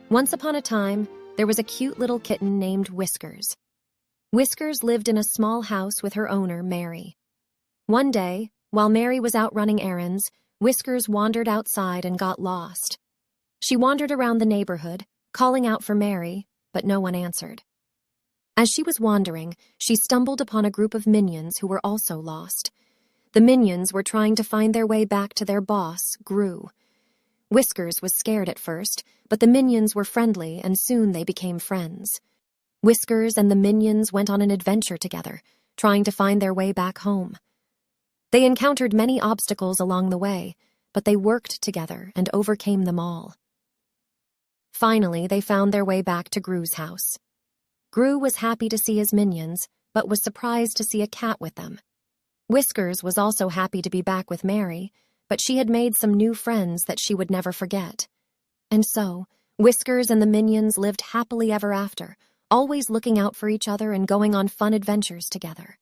Once upon a time, there was a cute little kitten named Whiskers. Whiskers lived in a small house with her owner, Mary. One day, while Mary was out running errands, Whiskers wandered outside and got lost. She wandered around the neighborhood, calling out for Mary, but no one answered. As she was wandering, she stumbled upon a group of minions who were also lost. The minions were trying to find their way back to their boss, Gru. Whiskers was scared at first, but the minions were friendly and soon they became friends. Whiskers and the minions went on an adventure together, trying to find their way back home. They encountered many obstacles along the way, but they worked together and overcame them all. Finally, they found their way back to Gru's house. Gru was happy to see his minions, but was surprised to see a cat with them. Whiskers was also happy to be back with Mary, but she had made some new friends that she would never forget. And so, Whiskers and the minions lived happily ever after, always looking out for each other and going on fun adventures together.